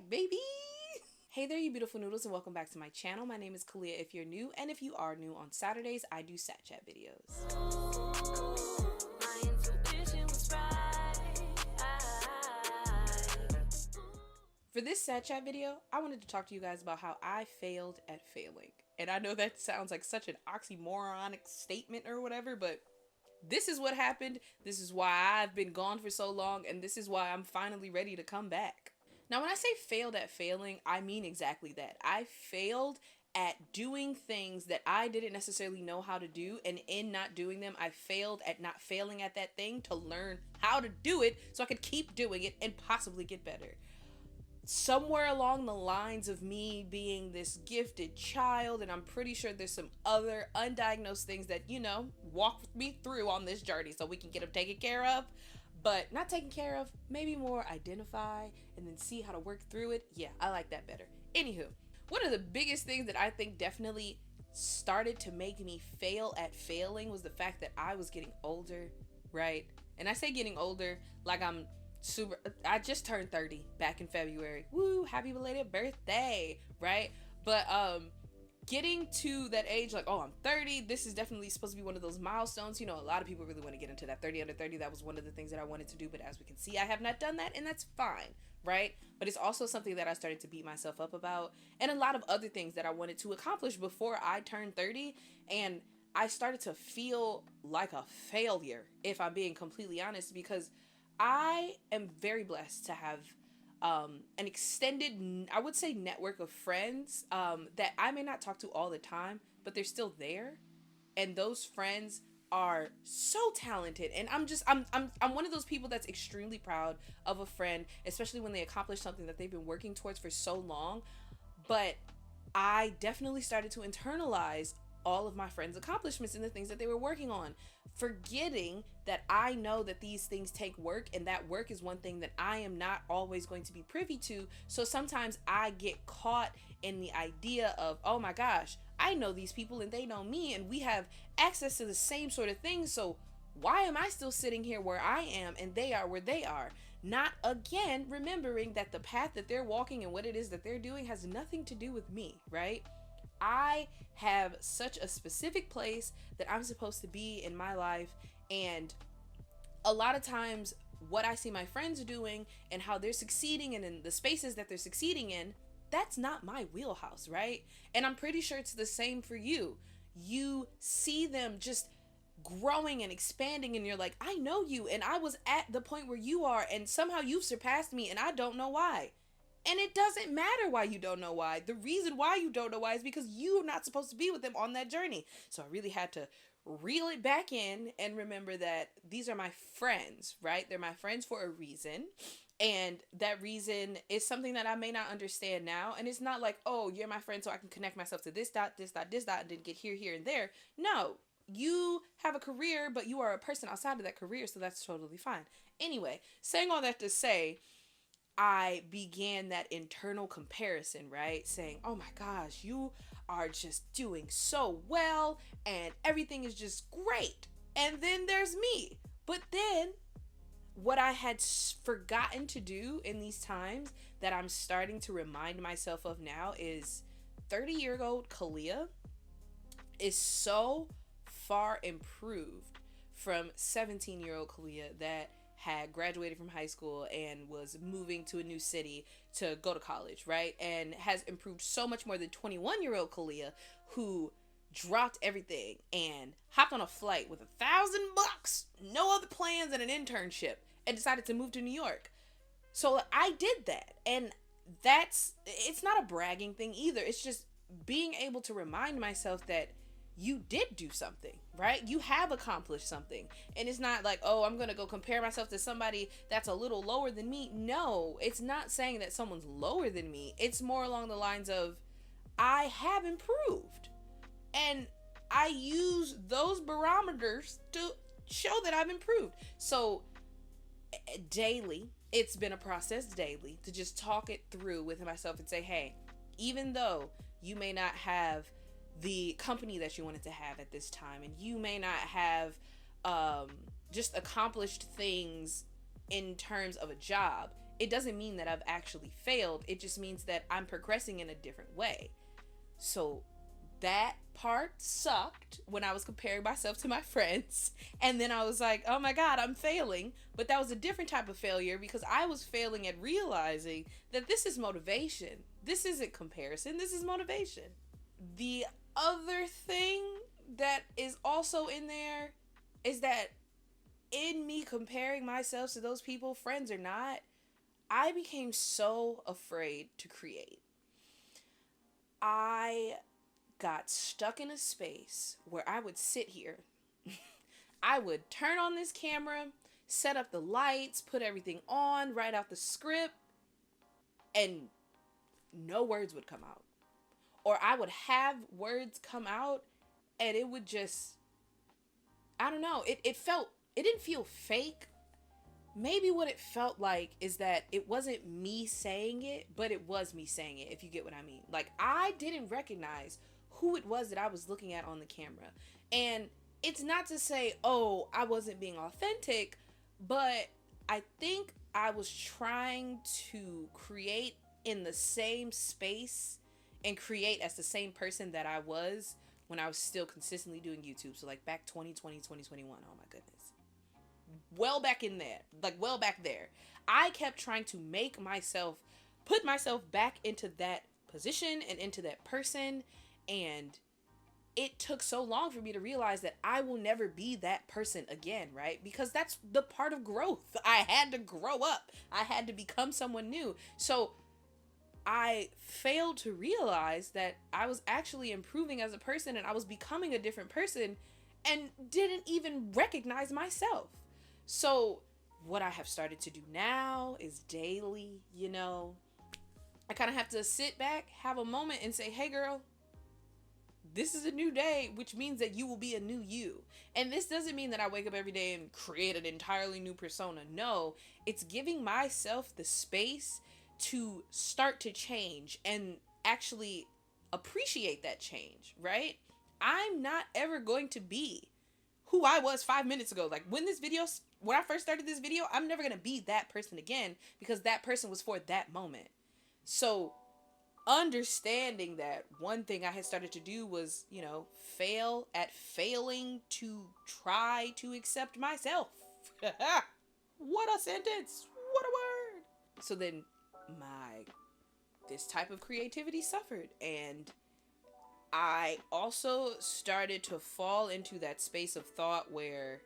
back, baby. Hey there, you beautiful noodles, and welcome back to my channel. My name is Kalia if you're new, and if you are new, on Saturdays I do Sat Chat videos. For this Sat Chat video, I wanted to talk to you guys about how I failed at failing. And I know that sounds like such an oxymoronic statement or whatever, but this is what happened. This is why I've been gone for so long, and this is why I'm finally ready to come back. Now, when I say failed at failing, I mean exactly that. I failed at doing things that I didn't necessarily know how to do, and in not doing them, I failed at not failing at that thing to learn how to do it so I could keep doing it and possibly get better. Somewhere along the lines of me being this gifted child, and I'm pretty sure there's some other undiagnosed things that, walk me through on this journey so we can get them taken care of. But not taken care of, maybe more identify and then see how to work through it. Yeah, I like that better. Anywho, one of the biggest things that I think definitely started to make me fail at failing was the fact that I was getting older, right? And I say getting older like I'm super. I just turned 30 back in February. Woo, happy belated birthday, right? But getting to that age, like, oh, I'm 30, this is definitely supposed to be one of those milestones. A lot of people really want to get into that 30 under 30. That was one of the things that I wanted to do, but as we can see, I have not done that, and that's fine, right? But it's also something that I started to beat myself up about, and a lot of other things that I wanted to accomplish before I turned 30, and I started to feel like a failure, if I'm being completely honest, because I am very blessed to have an extended, I would say, network of friends that I may not talk to all the time, but they're still there, and those friends are so talented. And I'm one of those people that's extremely proud of a friend, especially when they accomplish something that they've been working towards for so long. But I definitely started to internalize all of my friends' accomplishments and the things that they were working on, forgetting that I know that these things take work, and that work is one thing that I am not always going to be privy to. So sometimes I get caught in the idea of, oh my gosh, I know these people and they know me, and we have access to the same sort of things. So why am I still sitting here where I am and they are where they are? Not again remembering that the path that they're walking and what it is that they're doing has nothing to do with me, right? I have such a specific place that I'm supposed to be in my life, and a lot of times what I see my friends doing and how they're succeeding and in the spaces that they're succeeding in, that's not my wheelhouse, right? And I'm pretty sure it's the same for you. You see them just growing and expanding, and you're like, I know you, and I was at the point where you are, and somehow you've surpassed me, and I don't know why. And it doesn't matter why you don't know why. The reason why you don't know why is because you're not supposed to be with them on that journey. So I really had to reel it back in and remember that these are my friends, right? They're my friends for a reason. And that reason is something that I may not understand now. And it's not like, oh, you're my friend so I can connect myself to this dot, this dot, this dot, and then get here, here, and there. No, you have a career, but you are a person outside of that career, so that's totally fine. Anyway, saying all that to say, I began that internal comparison, right? Saying, oh my gosh, you are just doing so well and everything is just great. And then there's me. But then what I had forgotten to do in these times that I'm starting to remind myself of now is 30-year-old Kalia is so far improved from 17-year-old Kalia that had graduated from high school and was moving to a new city to go to college, right? And has improved so much more than 21-year-old Kalia, who dropped everything and hopped on a flight with $1,000, no other plans, and an internship, and decided to move to New York. So I did that, and it's not a bragging thing either. It's just being able to remind myself that you did do something, right? You have accomplished something. And it's not like, oh, I'm going to go compare myself to somebody that's a little lower than me. No, it's not saying that someone's lower than me. It's more along the lines of, I have improved. And I use those barometers to show that I've improved. So daily, it's been a process daily to just talk it through with myself and say, hey, even though you may not have the company that you wanted to have at this time, and you may not have just accomplished things in terms of a job, it doesn't mean that I've actually failed. It just means that I'm progressing in a different way. So that part sucked when I was comparing myself to my friends. And then I was like, oh my God, I'm failing. But that was a different type of failure because I was failing at realizing that this is motivation. This isn't comparison, this is motivation. The other thing that is also in there is that in me comparing myself to those people, friends or not, I became so afraid to create. I got stuck in a space where I would sit here. I would turn on this camera, set up the lights, put everything on, write out the script, and no words would come out. Or I would have words come out and it would just, I don't know, it didn't feel fake. Maybe what it felt like is that it wasn't me saying it, but it was me saying it, if you get what I mean. Like, I didn't recognize who it was that I was looking at on the camera. And it's not to say, oh, I wasn't being authentic, but I think I was trying to create in the same space and create as the same person that I was when I was still consistently doing YouTube. So like back 2020, 2021. Oh my goodness. Well back in there. Like well back there. I kept trying to make myself, put myself back into that position and into that person. And it took so long for me to realize that I will never be that person again, right? Because that's the part of growth. I had to grow up. I had to become someone new. So I failed to realize that I was actually improving as a person and I was becoming a different person and didn't even recognize myself. So what I have started to do now is daily, I kind of have to sit back, have a moment and say, hey girl, this is a new day, which means that you will be a new you. And this doesn't mean that I wake up every day and create an entirely new persona. No, it's giving myself the space to start to change and actually appreciate that change, right? I'm not ever going to be who I was 5 minutes ago. Like when I first started this video, I'm never going to be that person again because that person was for that moment. So understanding that one thing I had started to do was, fail at failing to try to accept myself. What a sentence. What a word. So then this type of creativity suffered, and I also started to fall into that space of thought where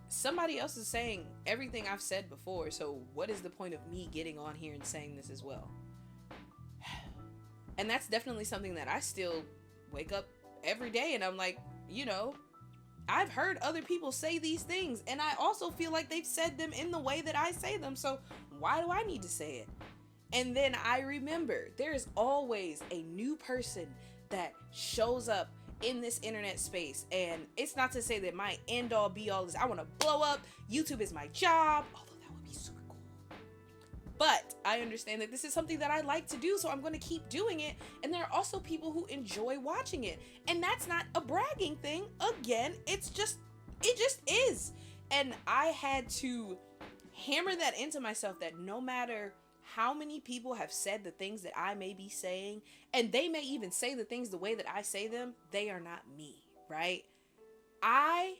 somebody else is saying everything I've said before, so what is the point of me getting on here and saying this as well? And that's definitely something that I still wake up every day and I'm like, I've heard other people say these things and I also feel like they've said them in the way that I say them, so why do I need to say it? And then I remember there is always a new person that shows up in this internet space. And it's not to say that my end all be all is I want to blow up. YouTube is my job, although that would be super cool. But I understand that this is something that I like to do, so I'm going to keep doing it. And there are also people who enjoy watching it. And that's not a bragging thing. Again, it just is. And I had to hammer that into myself that no matter how many people have said the things that I may be saying, and they may even say the things the way that I say them, they are not me, right? I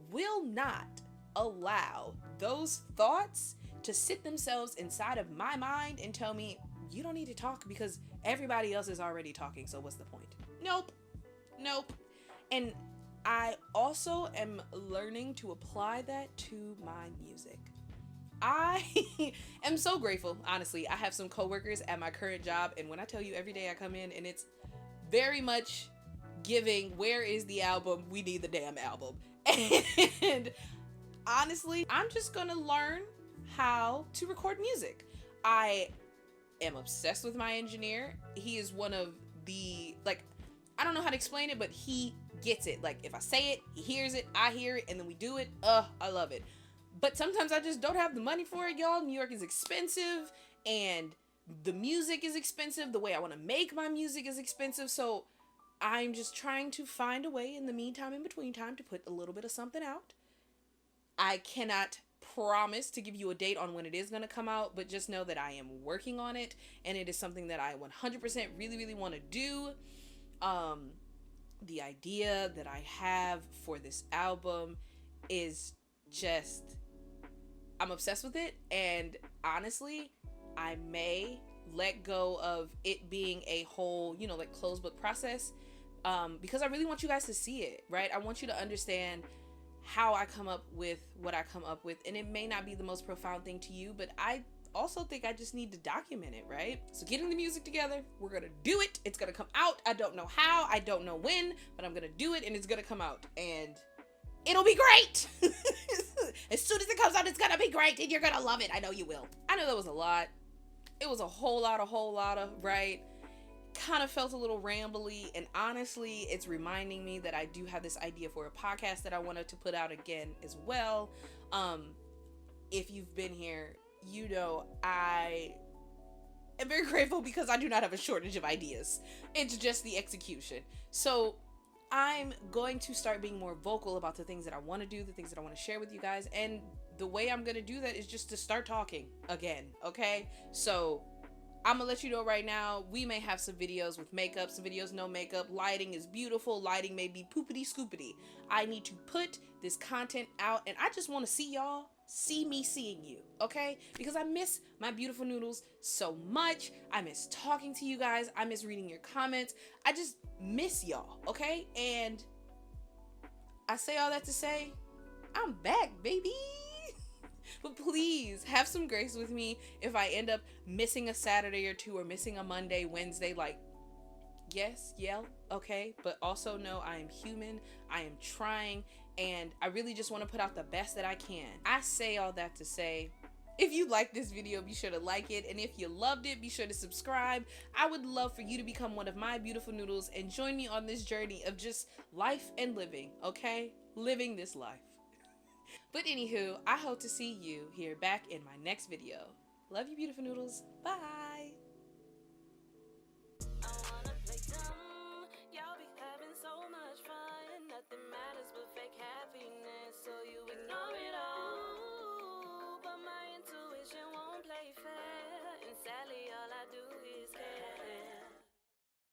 will not allow those thoughts to sit themselves inside of my mind and tell me, you don't need to talk because everybody else is already talking, so what's the point? Nope. And I also am learning to apply that to my music. I am so grateful, honestly. I have some coworkers at my current job, and when I tell you every day I come in and it's very much giving, where is the album? We need the damn album. And honestly, I'm just gonna learn how to record music. I am obsessed with my engineer. He is one of the, I don't know how to explain it, but he gets it. Like, if I say it, he hears it, I hear it, and then we do it. I love it. But sometimes I just don't have the money for it, y'all. New York is expensive, and the music is expensive. The way I want to make my music is expensive. So I'm just trying to find a way in the meantime, in between time, to put a little bit of something out. I cannot promise to give you a date on when it is going to come out, but just know that I am working on it, and it is something that I 100% really want to do. The idea that I have for this album is just, I'm obsessed with it, and honestly, I may let go of it being a whole, like closed book process, because I really want you guys to see it, right? I want you to understand how I come up with what I come up with, and it may not be the most profound thing to you, but I also think I just need to document it, right? So getting the music together, we're gonna do it. It's gonna come out. I don't know how, I don't know when, but I'm gonna do it, and it's gonna come out, and it'll be great. As soon as it comes out, it's gonna be great, and you're gonna love it. I know you will. I know that was a lot. It was a whole lot of, right? Kind of felt a little rambly, and honestly, it's reminding me that I do have this idea for a podcast that I wanted to put out again as well. If you've been here, I am very grateful because I do not have a shortage of ideas. It's just the execution. So I'm going to start being more vocal about the things that I want to do, the things that I want to share with you guys, and the way I'm going to do that is just to start talking again, okay? So I'm gonna let you know right now, we may have some videos with makeup, some videos no makeup. Lighting is beautiful. Lighting may be poopity scoopity. I need to put this content out, and I just want to see y'all see me seeing you, okay? Because I miss my beautiful noodles so much. I miss talking to you guys. I miss reading your comments. I just miss y'all, okay? And I say all that to say, I'm back, baby. But please have some grace with me if I end up missing a Saturday or two, or missing a Monday, Wednesday. Like, yes, yell, okay? But also know I am human. I am trying, and I really just want to put out the best that I can. I say all that to say, if you like this video, be sure to like it. And if you loved it, be sure to subscribe. I would love for you to become one of my beautiful noodles and join me on this journey of just life and living, okay? Living this life. But anywho, I hope to see you here back in my next video. Love you, beautiful noodles. Bye.